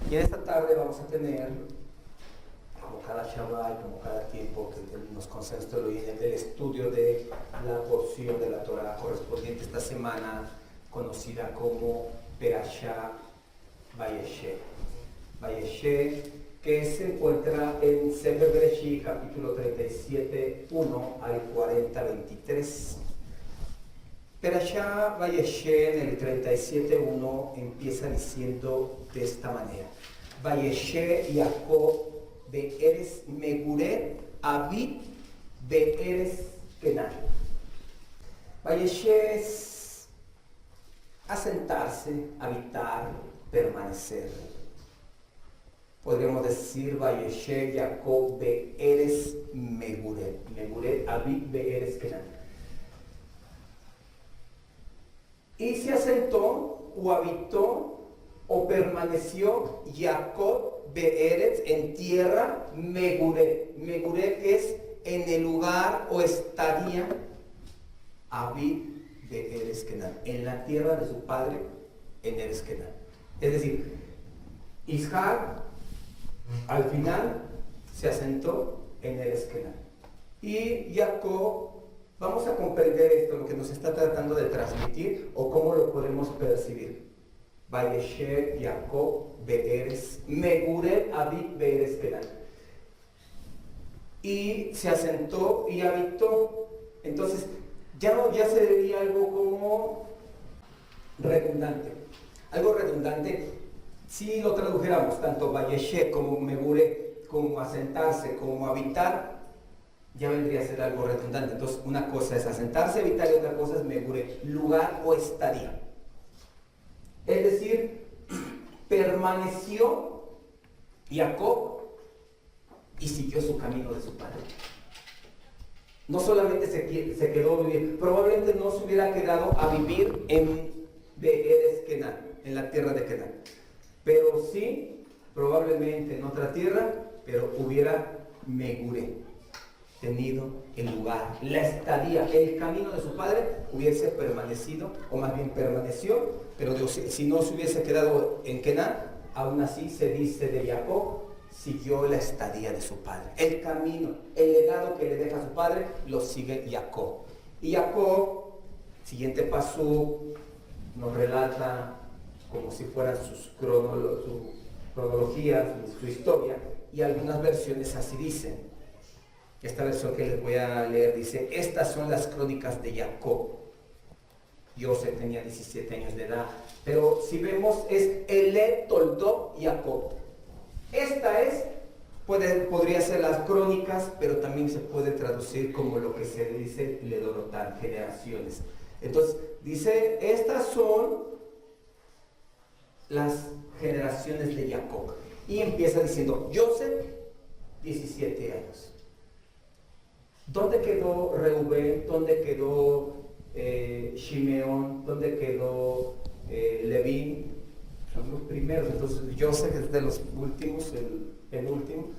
Y en esta tarde vamos a tener, como cada Shabbat y como cada tiempo que nos concede nuestro Elohim, el estudio de la porción de la Torah correspondiente esta semana, conocida como Perashá Vayeshe. Vayeshe, que se encuentra en Sefer Bereshit, capítulo 37, 1 al 40, 23. Perashá Vayeshe en el 37.1 empieza diciendo de esta manera: Vayeshe Jacob be'eres Megure Aviv be'eres Kenan. Vayeshe es asentarse, habitar, permanecer. Podríamos decir Vayeshe Jacob be'eres Megure, Megure Aviv be'eres Kenan. Y se asentó o habitó o permaneció Jacob be'eretz, en tierra, Megure. Megure, que es en el lugar o estadía, Aviv be'eretz Kenan, en la tierra de su padre, en Eretz Kenan. Es decir, Isaac al final se asentó en Eretz Kenan. Y Jacob, vamos a comprender esto, lo que nos está tratando de transmitir, o cómo lo podemos percibir. Vayeshe Jacob be'eres Megure Aviv be'eres Kenan. Y se asentó y habitó. Entonces, ya se vería algo como redundante. Algo redundante, si lo tradujéramos tanto Vayeshe como Megure, como asentarse, como habitar, ya vendría a ser algo redundante. Entonces, una cosa es asentarse, habitar, y otra cosa es Megure, lugar o estadía. Es decir, permaneció Jacob y siguió su camino de su padre. No solamente se quedó a vivir, probablemente no se hubiera quedado a vivir en Be'eres Kenan, en la tierra de Kenan, pero sí, probablemente en otra tierra, pero hubiera Megure, tenido el lugar, la estadía, el camino de su padre hubiese permanecido, o más bien permaneció, pero si no se hubiese quedado en Kenan, aún así se dice de Jacob, siguió la estadía de su padre, el camino, el legado que le deja a su padre, lo sigue Jacob. Y Jacob, siguiente paso, nos relata como si fueran su cronología, su historia, y algunas versiones así dicen. Esta versión que les voy a leer dice: estas son las crónicas de Jacob. Joseph tenía 17 años de edad, pero si vemos es Ele Toldó Jacob. Esta podría ser las crónicas, pero también se puede traducir como lo que se dice Ledorotán, generaciones. Entonces dice: estas son las generaciones de Jacob. Y empieza diciendo: Joseph, 17 años. ¿Dónde quedó Reubén? ¿Dónde quedó Shimeón? ¿Dónde quedó Leví? Son los primeros. Entonces Joseph es de los últimos, el último.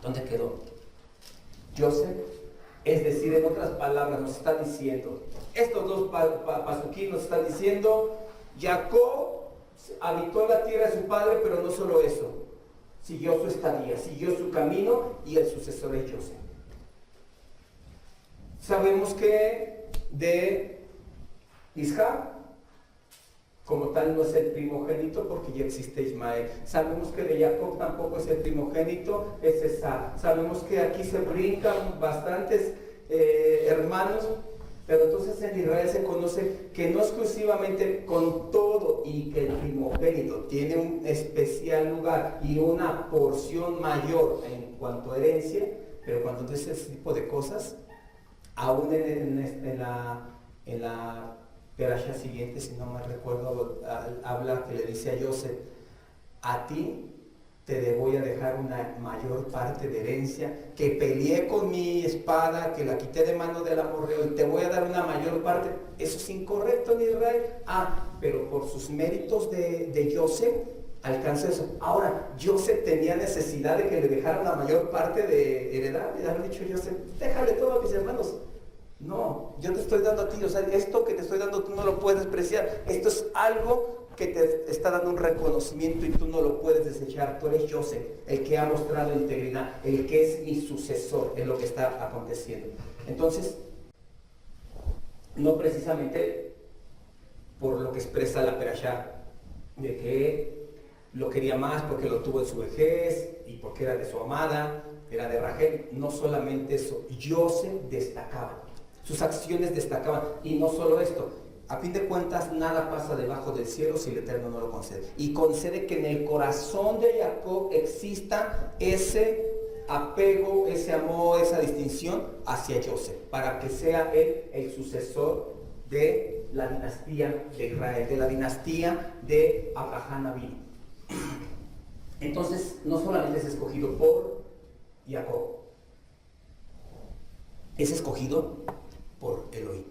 ¿Dónde quedó Joseph? Es decir, en otras palabras, nos está diciendo, estos dos pasuquí nos están diciendo, Jacob habitó la tierra de su padre, pero no solo eso, siguió su estadía, siguió su camino, y el sucesor es Joseph. Sabemos que de Isaac, como tal, no es el primogénito porque ya existe Ismael. Sabemos que de Jacob tampoco es el primogénito, es Esau. Sabemos que aquí se brincan bastantes hermanos, pero entonces en Israel se conoce que no exclusivamente con todo, y que el primogénito tiene un especial lugar y una porción mayor en cuanto a herencia, pero cuando dice ese tipo de cosas, aún en la perasha siguiente, si no me recuerdo, habla que le dice a Joseph: a ti te voy a dejar una mayor parte de herencia, que peleé con mi espada, que la quité de mano del amorreo, y te voy a dar una mayor parte. Eso es incorrecto en Israel. Pero por sus méritos de Joseph alcanza eso. Ahora, Joseph tenía necesidad de que le dejaran la mayor parte de heredad, y le había dicho Joseph: déjale todo a mis hermanos, No, yo te estoy dando a ti, o sea, esto que te estoy dando tú no lo puedes despreciar. Esto es algo que te está dando un reconocimiento y tú no lo puedes desechar. Tú eres Joseph, el que ha mostrado integridad, el que es mi sucesor en lo que está aconteciendo. Entonces, no precisamente por lo que expresa la Perashá, de que lo quería más porque lo tuvo en su vejez y porque era de su amada, era de Rachel. No solamente eso, Joseph destacaba, sus acciones destacaban. Y no solo esto, a fin de cuentas nada pasa debajo del cielo si el Eterno no lo concede. Y concede que en el corazón de Jacob exista ese apego, ese amor, esa distinción hacia Joseph, para que sea él el sucesor de la dinastía de Israel, de la dinastía de Abraham Avinu. Entonces, no solamente es escogido por Jacob, es escogido por Elohim,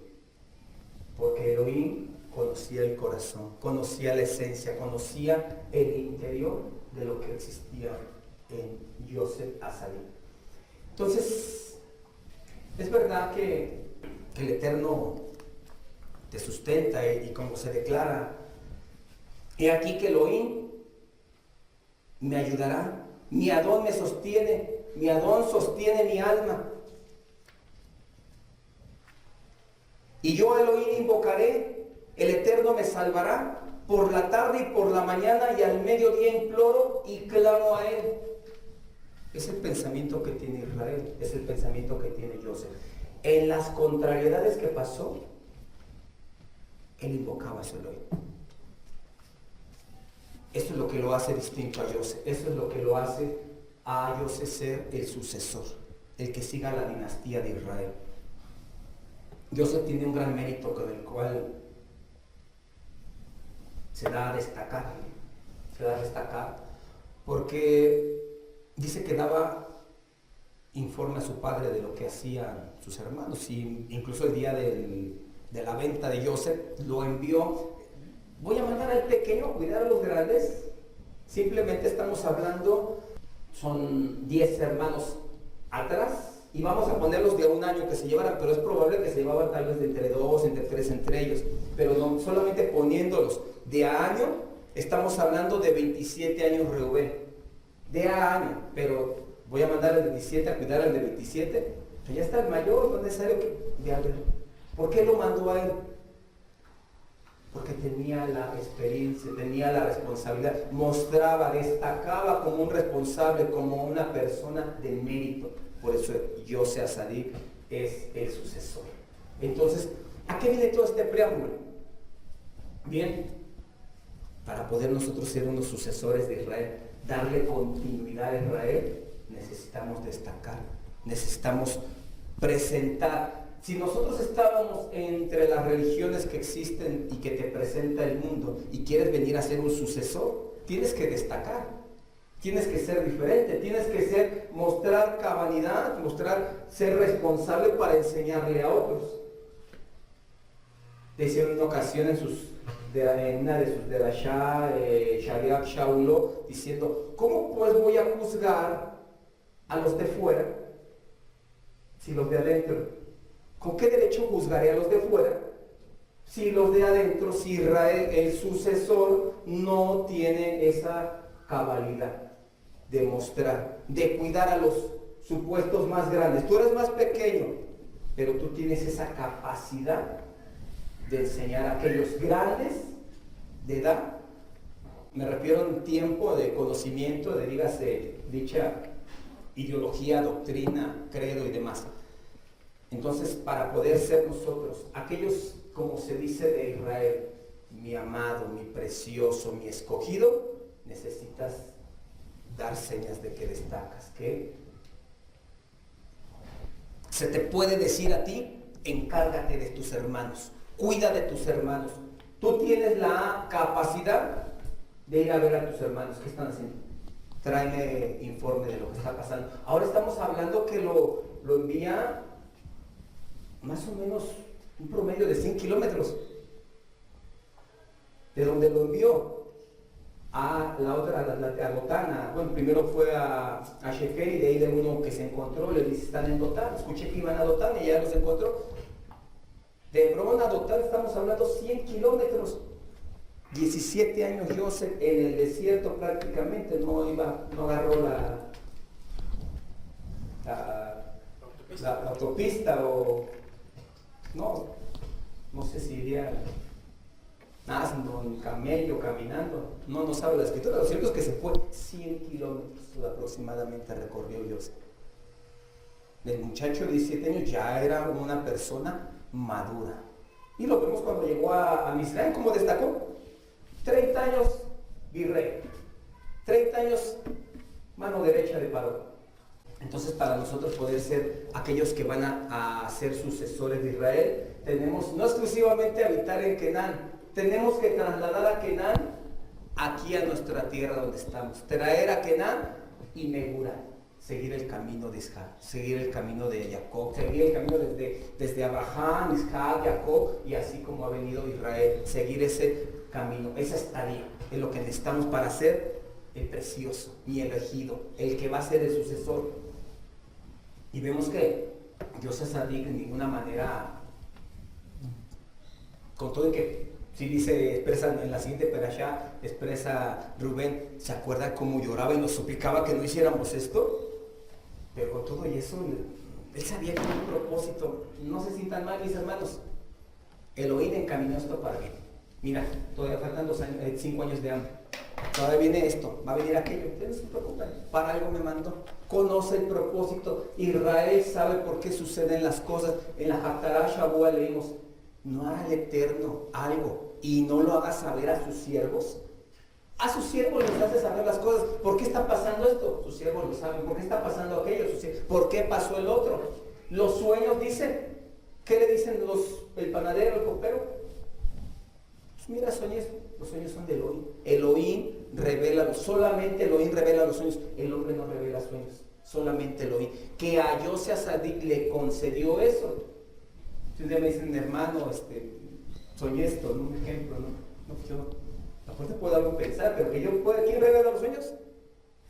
porque Elohim conocía el corazón, conocía la esencia, conocía el interior de lo que existía en Joseph Azalí. Entonces, es verdad que el Eterno te sustenta y como se declara, he aquí que Elohim me ayudará, mi Adón me sostiene, mi Adón sostiene mi alma. Y yo Elohim invocaré, el Eterno me salvará, por la tarde y por la mañana y al mediodía imploro y clamo a Él. Es el pensamiento que tiene Israel, es el pensamiento que tiene Joseph. En las contrariedades que pasó, él invocaba a su Elohim. Eso es lo que lo hace distinto a Joseph, eso es lo que lo hace a Joseph ser el sucesor, el que siga la dinastía de Israel. Joseph tiene un gran mérito con el cual se da a destacar, porque dice que daba informe a su padre de lo que hacían sus hermanos, y incluso el día de la venta de Joseph lo envió. Voy a mandar al pequeño a cuidar a los grandes. Simplemente estamos hablando, son 10 hermanos atrás, y vamos a ponerlos de un año que se llevaran, pero es probable que se llevaban tal vez de entre 2, entre 3 entre ellos, pero no solamente poniéndolos de a año, estamos hablando de 27 años Reubén, de a año, pero voy a mandar al de 17 a cuidar al de 27, pues ya está el mayor, no es necesario que de haber. ¿Por qué lo mandó a él? Porque tenía la experiencia, tenía la responsabilidad, mostraba, destacaba como un responsable, como una persona de mérito. Por eso Joseph Azadik es el sucesor. Entonces, ¿a qué viene todo este preámbulo? Bien, para poder nosotros ser unos sucesores de Israel, darle continuidad a Israel, necesitamos destacar, necesitamos presentar. Si nosotros estábamos entre las religiones que existen y que te presenta el mundo y quieres venir a ser un sucesor, tienes que destacar, tienes que ser diferente, tienes que mostrar cabalidad, ser responsable para enseñarle a otros. Decía en una ocasión en una de sus derashá, Shariach Shaulo, diciendo, ¿cómo pues voy a juzgar a los de fuera si los de adentro? ¿Con qué derecho juzgaré a los de fuera si los de adentro, si Israel, el sucesor, no tiene esa cabalidad de mostrar, de cuidar a los supuestos más grandes? Tú eres más pequeño, pero tú tienes esa capacidad de enseñar a aquellos grandes de edad. Me refiero en tiempo de conocimiento, de dígase dicha ideología, doctrina, credo y demás. Entonces, para poder ser nosotros, aquellos, como se dice de Israel, mi amado, mi precioso, mi escogido, necesitas dar señas de que destacas, que se te puede decir a ti, encárgate de tus hermanos, cuida de tus hermanos. Tú tienes la capacidad de ir a ver a tus hermanos. ¿Qué están haciendo? Tráeme informe de lo que está pasando. Ahora estamos hablando que lo envía más o menos un promedio de 100 kilómetros de donde lo envió a la otra, a Dotán. Bueno, primero fue a Shefer, y de ahí de uno que se encontró, le dice, están en Dotán. Escuché que iban a Dotán y ya los encontró. De Hebrón a Dotán estamos hablando 100 kilómetros. 17 años Joseph en el desierto prácticamente, no agarró la autopista o no sé si iría asno, en camello, caminando, no sabe la escritura. Lo cierto es que se fue 100 kilómetros aproximadamente recorrió Joseph. El muchacho de 17 años ya era una persona madura. Y lo vemos cuando llegó a Misraim, como destacó. 30 años virrey, 30 años mano derecha de Paró. Entonces, para nosotros poder ser aquellos que van a ser sucesores de Israel, tenemos no exclusivamente habitar en Canaán, tenemos que trasladar a Canaán aquí a nuestra tierra donde estamos, traer a Canaán y Megurar, seguir el camino de Isaac, seguir el camino de Jacob, seguir el camino desde Abraham, Isaac, Jacob, y así como ha venido Israel, seguir ese camino, esa estadía, es lo que necesitamos para ser el precioso y elegido, el que va a ser el sucesor. Y vemos que Yosef Sadik de ninguna manera, con todo el que sí dice, expresa en la siguiente perashá, expresa Rubén, ¿se acuerda cómo lloraba y nos suplicaba que no hiciéramos esto? Pero con todo y eso, él sabía que era un propósito. No se sientan mal, mis hermanos. Elohim encaminó esto para bien. Mira, todavía faltan 5 años de hambre. Todavía viene esto, va a venir aquello. Ustedes no se preocupen, para algo me mandó. Conoce el propósito. Israel sabe por qué suceden las cosas. En la Haftarah Shavua leímos, no haga el Eterno algo y no lo haga saber a sus siervos. A sus siervos les hace saber las cosas. ¿Por qué está pasando esto? Sus siervos lo saben. ¿Por qué está pasando aquello? ¿Por qué pasó el otro? Los sueños dicen. ¿Qué le dicen el panadero, el copero? Pues mira, soñé. Los sueños son de Elohim. Elohim revela, solamente Elohim revela los sueños. El hombre no revela sueños. Solamente Elohim. Que a Yosef Sadik le concedió eso. Si un día me dicen, hermano, soñé esto, ¿no? Un ejemplo, ¿no? No, pues yo a lo mejor te puedo algo pensar, pero que yo pueda, ¿quién revela los sueños?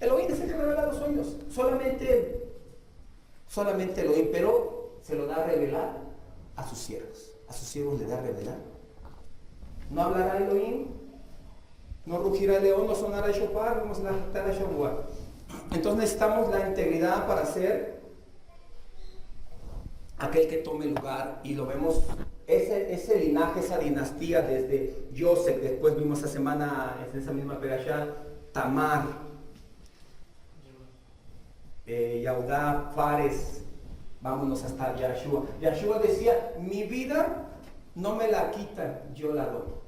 Elohim es el que revela los sueños. Solamente Elohim, pero se lo da a revelar a sus siervos. A sus siervos le da a revelar. No hablará Elohim, no rugirá el león, no sonará el shofar, vamos a la Shavua. Entonces necesitamos la integridad para ser aquel que tome lugar, y lo vemos, ese linaje, esa dinastía desde Yosef, después vimos esta semana, en esa misma perashá, Tamar, Yahudá, Fares, vámonos hasta Yahshua. Yahshua decía, mi vida no me la quitan, yo la doy.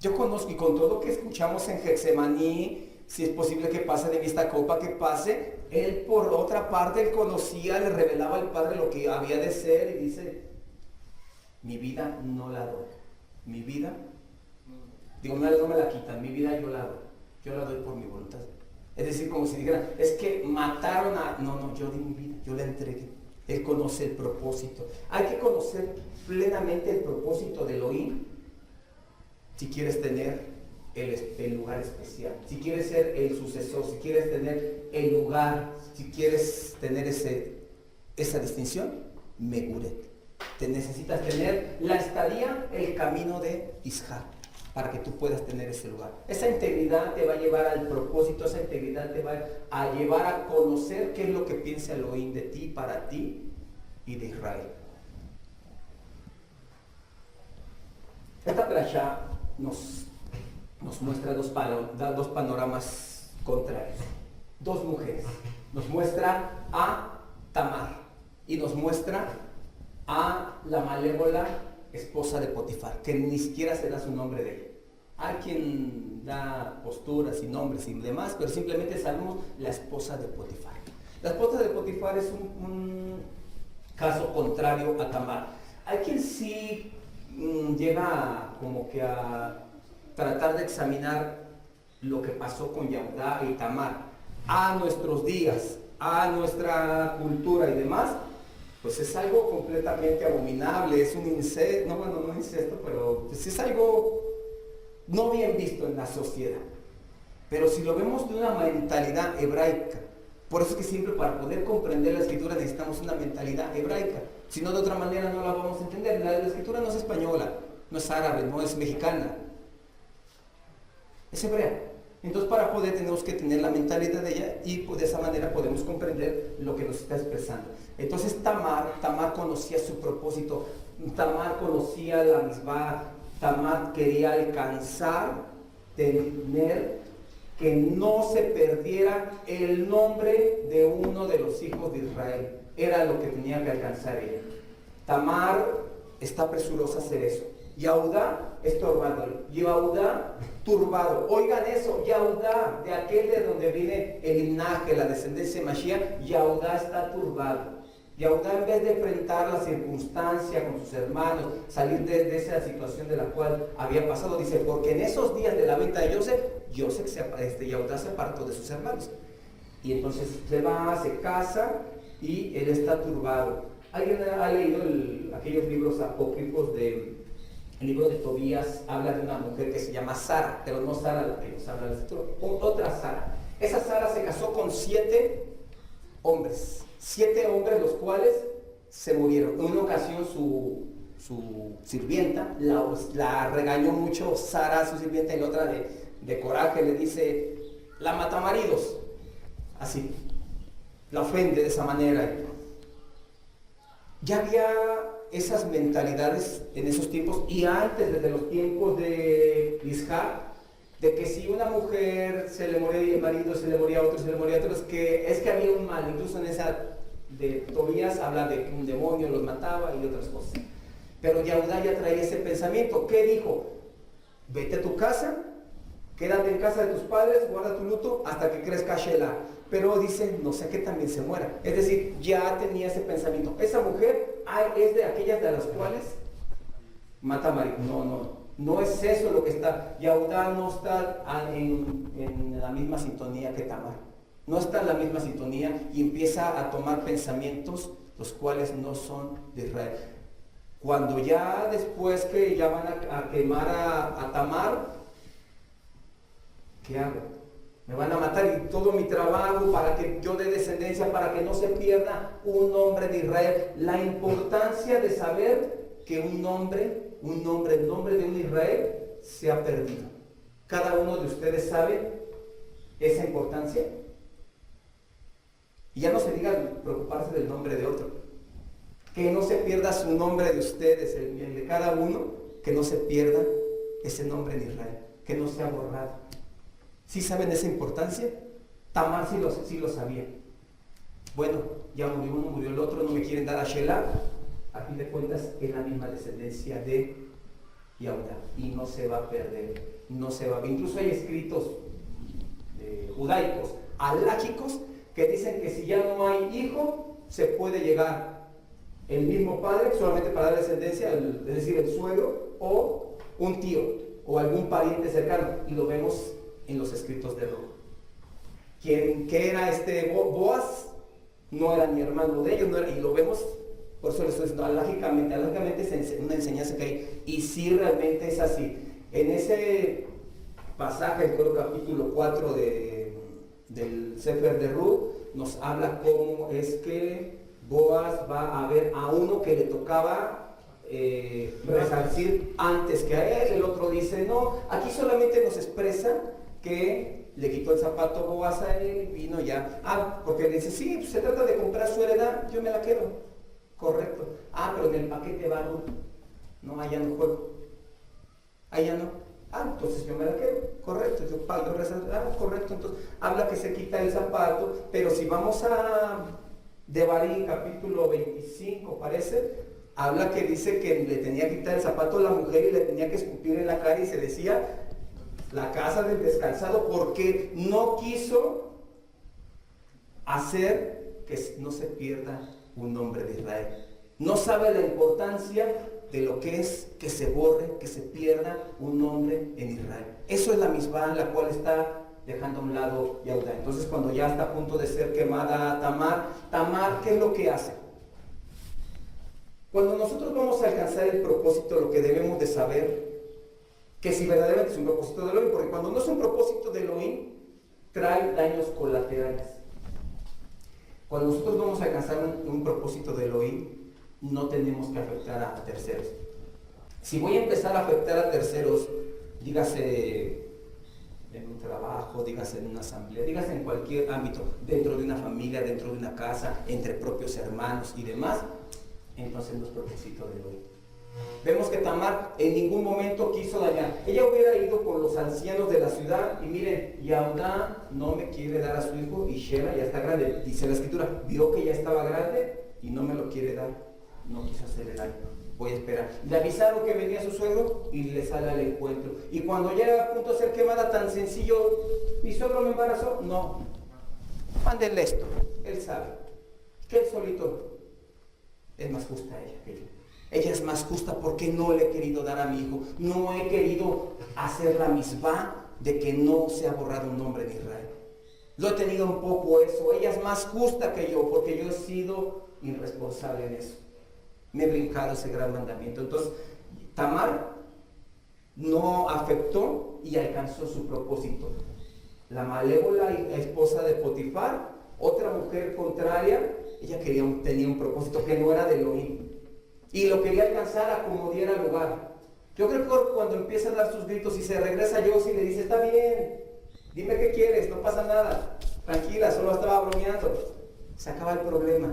Yo conozco, y con todo lo que escuchamos en Getsemaní, si es posible que pase de mí esta copa, que pase, él por otra parte, él conocía, le revelaba al Padre lo que había de ser, y dice, mi vida no la doy. Mi vida, no me la quitan, mi vida yo la doy por mi voluntad. Es decir, como si dijeran, es que mataron a... No, yo di mi vida, yo la entregué. Él conoce el propósito. Hay que conocer plenamente el propósito de Elohim si quieres tener el lugar especial, si quieres ser el sucesor, si quieres tener el lugar, si quieres tener esa distinción, Meguret. Te necesitas tener la estadía, el camino de Isaac, para que tú puedas tener ese lugar. Esa integridad te va a llevar al propósito, esa integridad te va a llevar a conocer qué es lo que piensa Elohim de ti, para ti y de Israel. Esta perashá nos muestra dos panoramas contrarios, dos mujeres. Nos muestra a Tamar y nos muestra a la malévola esposa de Potifar, que ni siquiera se da su nombre de ella. Hay quien da posturas y nombres y demás, pero simplemente sabemos la esposa de Potifar. La esposa de Potifar es un caso contrario a Tamar. Hay quien sí llega como que a tratar de examinar lo que pasó con Yahudá y Tamar a nuestros días, a nuestra cultura y demás, pues es algo completamente abominable, es un incesto, no incesto, pero pues es algo no bien visto en la sociedad. Pero si lo vemos de una mentalidad hebraica, Por eso es que siempre para poder comprender la escritura necesitamos una mentalidad hebraica. Si no, de otra manera no la vamos a entender. La escritura no es española, no es árabe, no es mexicana. Es hebrea. Entonces para poder tenemos que tener la mentalidad de ella y de esa manera podemos comprender lo que nos está expresando. Entonces Tamar conocía su propósito, Tamar conocía la misma, Tamar quería alcanzar, tener, que no se perdiera el nombre de uno de los hijos de Israel. Era lo que tenía que alcanzar ella. Tamar está presurosa a hacer eso. Yahudá estorbándole, Yahudá turbado. Oigan eso, Yahudá, de aquel de donde viene el linaje, la descendencia de Mashiach, Yahudá está turbado. Yahudá, en vez de enfrentar la circunstancia con sus hermanos, salir de esa situación de la cual había pasado, dice, porque en esos días de la venta de Yahudá se apartó de sus hermanos. Y entonces se va, se casa y él está turbado. ¿Alguien ha leído aquellos libros apócrifos de... El libro de Tobías habla de una mujer que se llama Sara, pero no Sara la que nos habla de esto, otra Sara. Esa Sara se casó con 7 hombres, 7 hombres los cuales se murieron. En una ocasión su sirvienta la regañó mucho Sara, su sirvienta, y la otra de coraje le dice, la mata maridos, así, la ofende de esa manera. Ya había esas mentalidades en esos tiempos y antes, desde los tiempos de Isaac, de que si una mujer se le moría el marido, se le moría a otro, es que había un mal. Incluso en esa de Tobías habla de que un demonio los mataba y otras cosas. Pero Yahudá ya traía ese pensamiento. ¿Qué dijo? Vete a tu casa, quédate en casa de tus padres, guarda tu luto hasta que crezca Shelah. Pero dice, no sé, que también se muera. Es decir, ya tenía ese pensamiento. Esa mujer es de aquellas de las cuales mata a marido. No es eso lo que está. Yahudá no está en la misma sintonía que Tamar. No está en la misma sintonía y empieza a tomar pensamientos los cuales no son de Israel. Cuando ya después que ya van a quemar a Tamar, ¿qué hago? Me van a matar y todo mi trabajo para que yo dé descendencia, para que no se pierda un nombre de Israel. La importancia de saber que el nombre de un Israel se ha perdido. Cada uno de ustedes sabe esa importancia. Y ya no se diga preocuparse del nombre de otro. Que no se pierda su nombre de ustedes, el de cada uno, que no se pierda ese nombre de Israel, que no sea borrado. ¿Sí saben esa importancia? Tamar sí lo sabía. Bueno, ya murió uno, murió el otro, no me quieren dar a Shelah. A fin de cuentas, es la misma descendencia de Yahudá y no se va a perder, no se va. Incluso hay escritos judaicos, haláchicos, que dicen que si ya no hay hijo, se puede llegar el mismo padre solamente para dar descendencia, es decir, el suegro o un tío o algún pariente cercano, y lo vemos en los escritos de Ruth. ¿Qué era Boaz? No era ni hermano de ellos, no era, y lo vemos, por eso les estoy diciendo, alágicamente es una enseñanza que hay, y sí realmente es así. En ese pasaje, creo capítulo 4 del Sefer de Ruth, nos habla cómo es que Boaz va a ver a uno que le tocaba resarcir antes que a él. El otro dice, no, aquí solamente nos expresa que le quitó el zapato Boaz a él y vino ya. Porque le dice, sí, pues se trata de comprar su heredad, yo me la quedo. Correcto. Pero en el paquete va Ruth. No, allá no juego. Allá no. Entonces yo me la quedo. Correcto. Yo pago correcto. Entonces habla que se quita el zapato, pero si vamos a Devarim, capítulo 25, parece, habla que dice que le tenía que quitar el zapato a la mujer y le tenía que escupir en la cara y se decía la casa del descalzado, porque no quiso hacer que no se pierda un nombre de Israel. No sabe la importancia de lo que es que se borre, que se pierda un nombre en Israel. Eso es la misma en la cual está dejando a un lado Yahudá. Entonces, cuando ya está a punto de ser quemada Tamar, ¿qué es lo que hace? Cuando nosotros vamos a alcanzar el propósito, lo que debemos de saber, que si verdaderamente es un propósito de Elohim, porque cuando no es un propósito de Elohim, trae daños colaterales. Cuando nosotros vamos a alcanzar un propósito de Elohim, no tenemos que afectar a terceros. Si voy a empezar a afectar a terceros, dígase en un trabajo, dígase en una asamblea, dígase en cualquier ámbito, dentro de una familia, dentro de una casa, entre propios hermanos y demás, entonces no es propósito de Elohim. Vemos que Tamar en ningún momento quiso dañar. Ella hubiera ido con los ancianos de la ciudad y miren, Yahudá no me quiere dar a su hijo y Sheba ya está grande. Dice la escritura, vio que ya estaba grande y no me lo quiere dar. No quiso hacerle daño. Voy a esperar. Le avisaron que venía su suegro y le sale al encuentro. Y cuando ya era a punto de ser quemada, tan sencillo, ¿mi suegro me embarazó? No. Mándenle esto. Él sabe que él solito es más justa ella que yo. Ella es más justa porque no le he querido dar a mi hijo. No he querido hacer la misma de que no se ha borrado un nombre en Israel. Lo he tenido un poco eso. Ella es más justa que yo porque yo he sido irresponsable en eso. Me he brincado ese gran mandamiento. Entonces, Tamar no afectó y alcanzó su propósito. La malévola esposa de Potifar, otra mujer contraria, ella tenía un propósito que no era de Elohim. Y lo quería alcanzar a como diera lugar. Yo creo que cuando empieza a dar sus gritos y se regresa a Yossi y le dice, está bien, dime qué quieres, no pasa nada, tranquila, solo estaba bromeando. Se acaba el problema.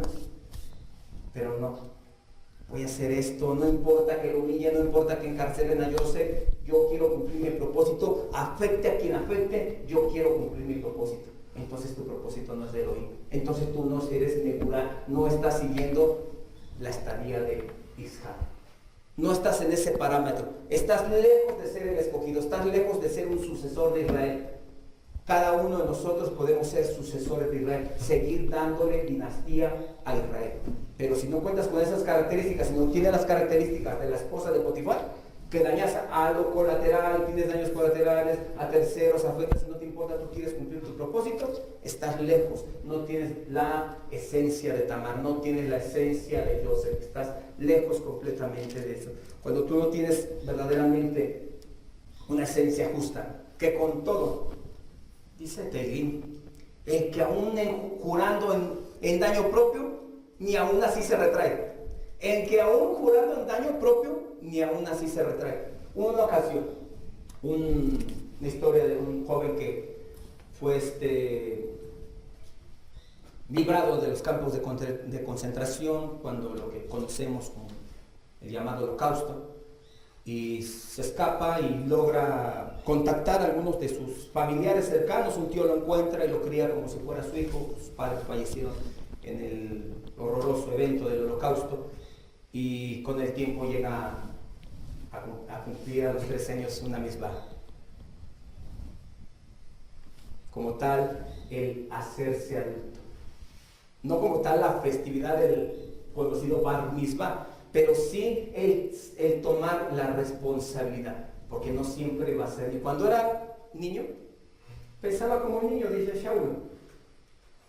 Pero no. Voy a hacer esto, no importa que lo humillen, no importa que encarcelen a Yosef, yo quiero cumplir mi propósito, afecte a quien afecte, yo quiero cumplir mi propósito. Entonces tu propósito no es de Elohim, entonces tú no eres Nebulá, no estás siguiendo la estadía de Isaac. No estás en ese parámetro, estás lejos de ser el escogido, estás lejos de ser un sucesor de Israel. Cada uno de nosotros podemos ser sucesores de Israel, seguir dándole dinastía a Israel. Pero si no cuentas con esas características, si no tienes las características de la esposa de Potifar, que dañas a lo colateral, tienes daños colaterales, a terceros, afectas, si no te importa, tú quieres cumplir tu propósito, estás lejos, no tienes la esencia de Tamar, no tienes la esencia de Yosef, estás lejos completamente de eso. Cuando tú no tienes verdaderamente una esencia justa, que con todo, dice Teilín, el que aún jurando en daño propio, ni aún así se retrae. El que aún jurando en daño propio, ni aún así se retrae. Una ocasión, una historia de un joven que fue librado de los campos de concentración, cuando lo que conocemos como el llamado Holocausto, y se escapa y logra contactar a algunos de sus familiares cercanos. Un tío lo encuentra y lo cría como si fuera su hijo. Sus padres fallecieron en el horroroso evento del Holocausto, y con el tiempo llega a cumplir a los 13 años una misbah. Como tal, el hacerse adulto. No como tal la festividad del conocido Bar Mitzvah, pero sí el tomar la responsabilidad, porque no siempre va a ser. Y cuando era niño, pensaba como niño, dice Shaul,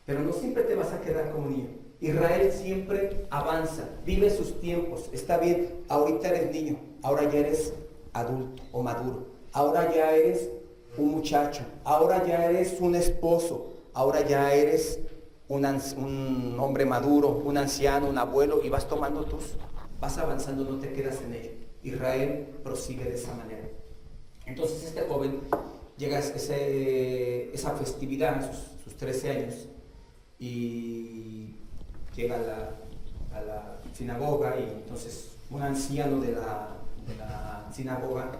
pero no siempre te vas a quedar como niño. Israel siempre avanza, vive sus tiempos. Está bien, ahorita eres niño, ahora ya eres adulto o maduro, ahora ya eres un muchacho, ahora ya eres un esposo, ahora ya eres un hombre maduro, un anciano, un abuelo, y vas tomando vas avanzando, no te quedas en ello. Israel prosigue de esa manera. Entonces este joven llega a esa festividad, sus 13 años, y llega a la sinagoga, y entonces un anciano de la sinagoga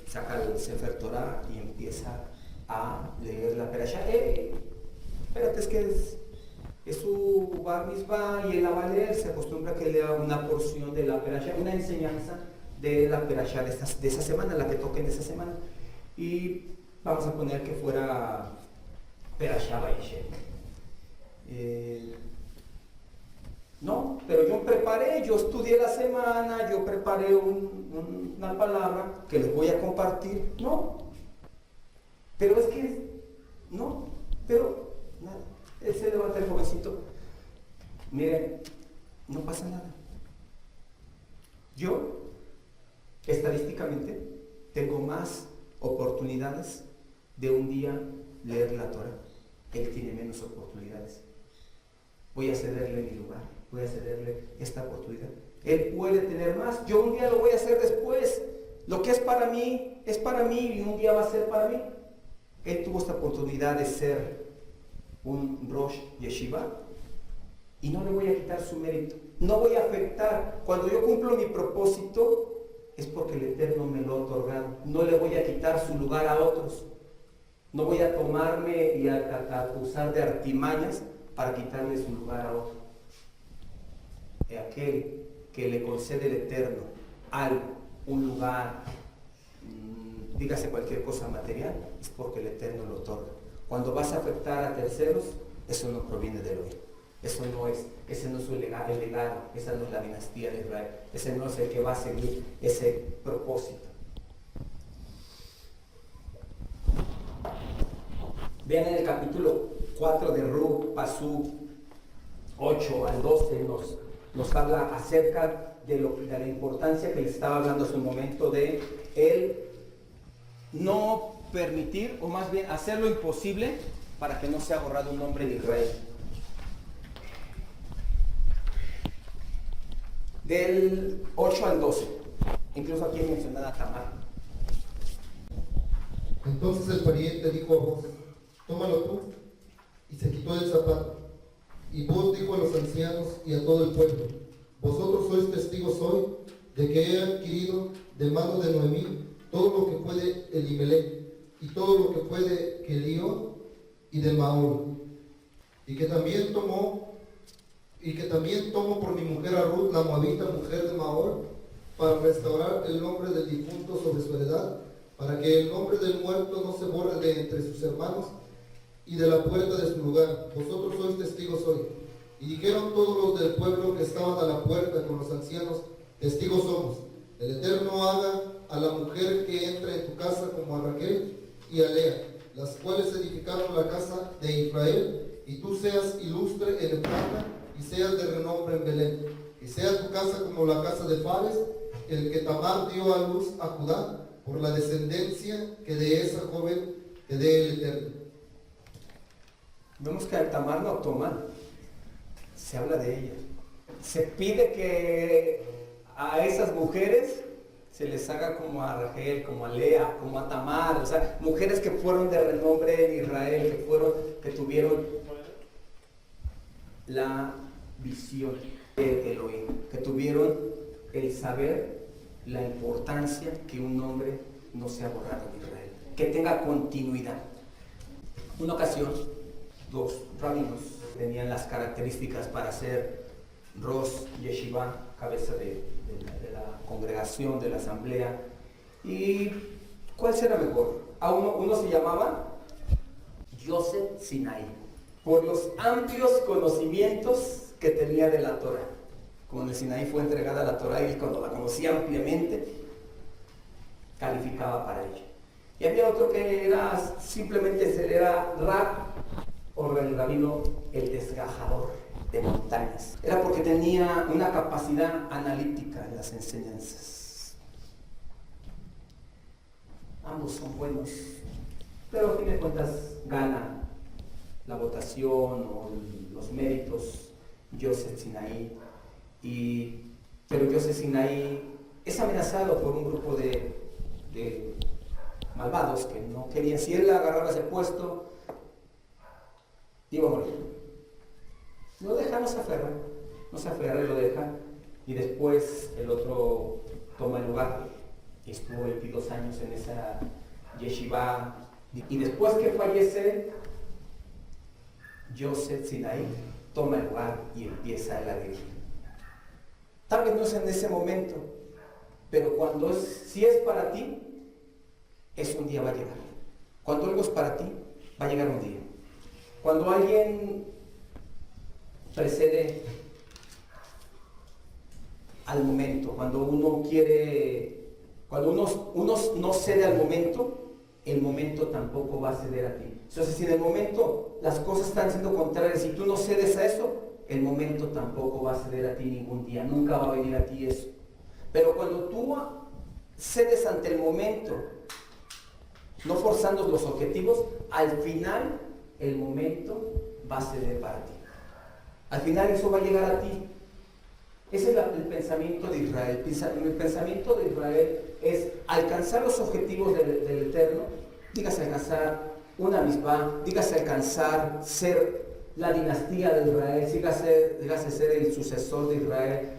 saca el Sefer Torah y empieza a leer la Perashá. Espérate, es que es su Bar Mitzvah y él la va a leer. Se acostumbra que lea una porción de la Perashá, una enseñanza de la Perashá de esa semana, la que toque en esa semana. Y vamos a poner que fuera Perashá Vayeshev. No, pero yo estudié la semana, yo preparé una palabra que les voy a compartir. No, pero es que, no, pero nada. Él se levanta el jovencito. Miren, no pasa nada. Yo, estadísticamente, tengo más oportunidades de un día leer la Torah. Él tiene menos oportunidades. voy a cederle mi lugar, voy a cederle esta oportunidad. Él puede tener más, yo un día lo voy a hacer después. Lo que es para mí y un día va a ser para mí. Él tuvo esta oportunidad de ser un Rosh Yeshiva y no le voy a quitar su mérito, no voy a afectar. Cuando yo cumplo mi propósito es porque el Eterno me lo ha otorgado. No le voy a quitar su lugar a otros. No voy a tomarme y a usar de artimañas para quitarle su lugar a otro. Aquel que le concede el Eterno algo, un lugar, dígase cualquier cosa material, es porque el Eterno lo otorga. Cuando vas a afectar a terceros, eso no proviene de Elohim. Ese no es el legado, esa no es la dinastía de Israel, ese no es el que va a seguir ese propósito. Vean en el capítulo 4 de Ruth, Pasú 8 al 12, nos habla acerca de la importancia que le estaba hablando hace un momento de él no permitir, o más bien hacer lo imposible para que no sea borrado un nombre de Israel. Del 8 al 12, incluso aquí mencionada a Tamar. Entonces el pariente dijo a vos, tómalo tú, y se quitó el zapato. Y vos dijo a los ancianos y a todo el pueblo, vosotros sois testigos hoy de que he adquirido de mano de Noemí todo lo que fue de Elimelech, y todo lo que fue de Kelión y de Maol, y que también tomo por mi mujer a Ruth, la moabita, mujer de Maol, para restaurar el nombre del difunto sobre su heredad, para que el nombre del muerto no se borre de entre sus hermanos y de la puerta de su lugar. Vosotros sois testigos hoy. Y dijeron todos los del pueblo que estaban a la puerta con los ancianos, testigos somos. El Eterno haga a la mujer que entre en tu casa como a Raquel y a Lea, las cuales edificaron la casa de Israel, y tú seas ilustre en Efrata y seas de renombre en Belén. Que sea tu casa como la casa de Fares, el que Tamar dio a luz a Judá, por la descendencia que de esa joven te dé el Eterno. Vemos que Tamar no toma, se habla de ella. Se pide que a esas mujeres se les haga como a Rachel, como a Lea, como a Tamar, o sea, mujeres que fueron de renombre en Israel, que tuvieron la visión de Elohim, que tuvieron el saber la importancia que un nombre no sea borrado en Israel, que tenga continuidad. Una ocasión, dos rabinos tenían las características para ser Rosh Yeshiva, cabeza de la congregación, de la asamblea. ¿Y cuál será mejor? Uno se llamaba Yosef Sinai, por los amplios conocimientos que tenía de la Torah. Como en el Sinaí fue entregada la Torah, y cuando la conocía ampliamente, calificaba para ello. Y había otro que era Rab, o el rabino, el desgajador de montañas. Era porque tenía una capacidad analítica en las enseñanzas. Ambos son buenos, pero a fin de cuentas gana la votación o los méritos Yosef Sinai. Pero Yosef Sinai es amenazado por un grupo de malvados que no querían. Si él agarraba ese puesto, iba a morir. Lo deja, no se aferra y lo deja. Y después el otro toma el lugar. Y estuvo 22 años en esa yeshiva. Y después que fallece, Yosef Sinai toma el lugar y empieza él a dirigir. Tal vez no es en ese momento, pero si es para ti, un día va a llegar. Cuando algo es para ti, va a llegar un día. Cuando alguien precede al momento, cuando uno no cede al momento, el momento tampoco va a ceder a ti. Entonces, si en el momento las cosas están siendo contrarias y tú no cedes a eso, el momento tampoco va a ceder a ti ningún día, nunca va a venir a ti eso. Pero cuando tú cedes ante el momento, no forzando los objetivos, al final el momento va a ceder para ti. Al final eso va a llegar a ti. Ese es el pensamiento de Israel. El pensamiento de Israel es alcanzar los objetivos del Eterno, dígase alcanzar una misma, dígase alcanzar ser la dinastía de Israel, dígase ser el sucesor de Israel,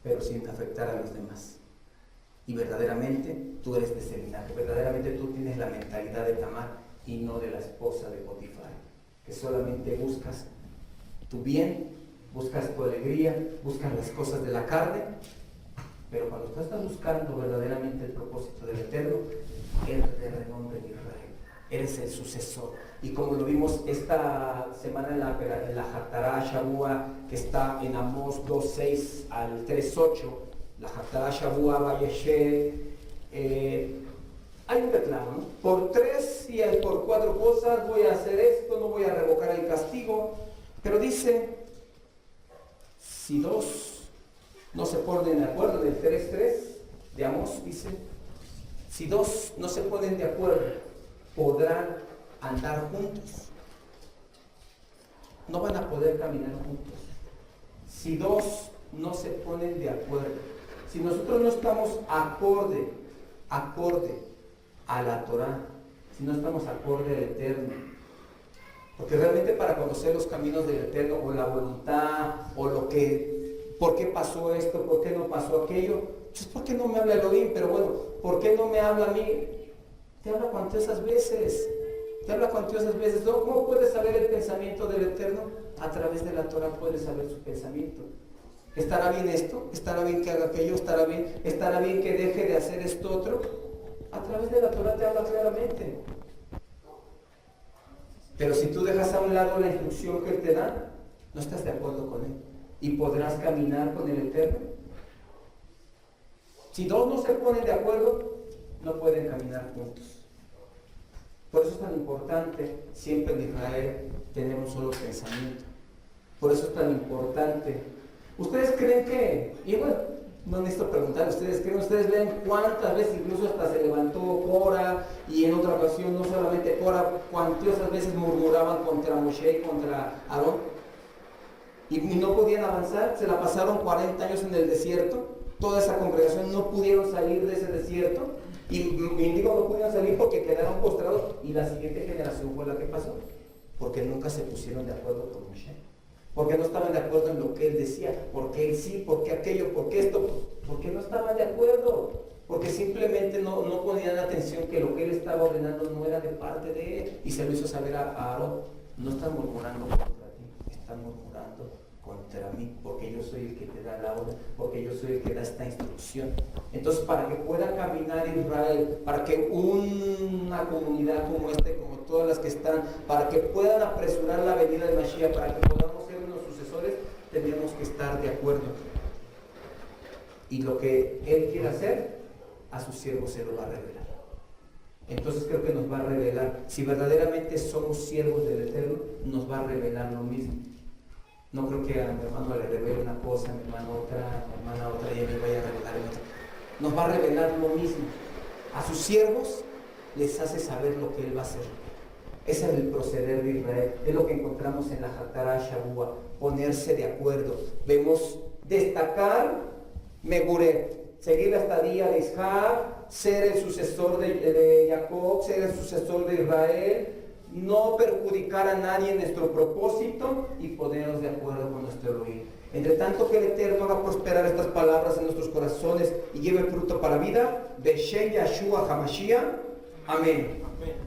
pero sin afectar a los demás. Y verdaderamente tú eres de ese linaje, verdaderamente tú tienes la mentalidad de Tamar y no de la esposa de Potifar, que solamente buscas tu bien, buscas tu alegría, buscas las cosas de la carne, pero cuando tú estás buscando verdaderamente el propósito del Eterno, eres de renombre de Israel, eres el sucesor. Y como lo vimos esta semana en la Haftarah Shavua, que está en Amós 2:6 al 3:8, la Haftarah Shavua Vayeshe, hay un reclamo, ¿no? Por 3 y por 4 cosas voy a hacer esto, no voy a revocar el castigo, pero dice, si 2 no se ponen de acuerdo, del 3:3 de Amós dice, si 2 no se ponen de acuerdo, podrán andar juntos. No van a poder caminar juntos. Si 2 no se ponen de acuerdo, si nosotros no estamos acorde a la Torah, si no estamos acorde al Eterno, porque realmente para conocer los caminos del Eterno, o la voluntad, o por qué pasó esto, por qué no pasó aquello, pues ¿por qué no me habla Elohim? Pero bueno, ¿por qué no me habla a mí? Te habla cuantiosas veces, ¿no? ¿Cómo puedes saber el pensamiento del Eterno? A través de la Torah puedes saber su pensamiento. ¿Estará bien esto? ¿Estará bien que haga aquello? ¿Estará bien que deje de hacer esto otro? A través de la Torah te habla claramente. Pero si tú dejas a un lado la instrucción que Él te da, no estás de acuerdo con Él. ¿Y podrás caminar con el Eterno? Si 2 no se ponen de acuerdo, no pueden caminar juntos. Por eso es tan importante siempre en Israel tener un solo pensamiento. Por eso es tan importante. ¿Ustedes creen que, y bueno, no necesito preguntar, ustedes ven cuántas veces incluso hasta se levantó Cora, y en otra ocasión no solamente Cora, cuantiosas veces murmuraban contra Moshe y contra Aarón, y no podían avanzar, se la pasaron 40 años en el desierto, toda esa congregación no pudieron salir de ese desierto, y digo no pudieron salir porque quedaron postrados, y la siguiente generación fue la que pasó, porque nunca se pusieron de acuerdo con Moshe. Porque no estaban de acuerdo en lo que él decía, porque él sí, porque aquello, porque esto, porque no estaban de acuerdo, porque simplemente no ponían atención que lo que él estaba ordenando no era de parte de él, y se lo hizo saber a Aarón. No están murmurando contra ti, están murmurando contra mí, porque yo soy el que te da la orden, porque yo soy el que da esta instrucción. Entonces, para que pueda caminar Israel, para que una comunidad como esta, como todas las que están, para que puedan apresurar la venida de Mashiach, para que podamos ser unos sucesores, tenemos que estar de acuerdo. Y lo que Él quiere hacer, a sus siervos se lo va a revelar. Entonces creo que nos va a revelar, si verdaderamente somos siervos del Eterno, nos va a revelar lo mismo. No creo que a mi hermano le revele una cosa, a mi hermano otra, a mi hermana otra, y a mí vaya a revelar otra. Nos va a revelar lo mismo. A sus siervos les hace saber lo que Él va a hacer. Ese es el proceder de Israel. Es lo que encontramos en la Haftarah Shavua, ponerse de acuerdo. Vemos destacar Meguret, seguir la estadía de Isaac, ser el sucesor de Jacob, ser el sucesor de Israel, no perjudicar a nadie en nuestro propósito y ponernos de acuerdo con nuestro Elohim. Entre tanto que el Eterno haga prosperar estas palabras en nuestros corazones y lleve fruto para vida, Beshem Yahshua HaMashiach. Amén.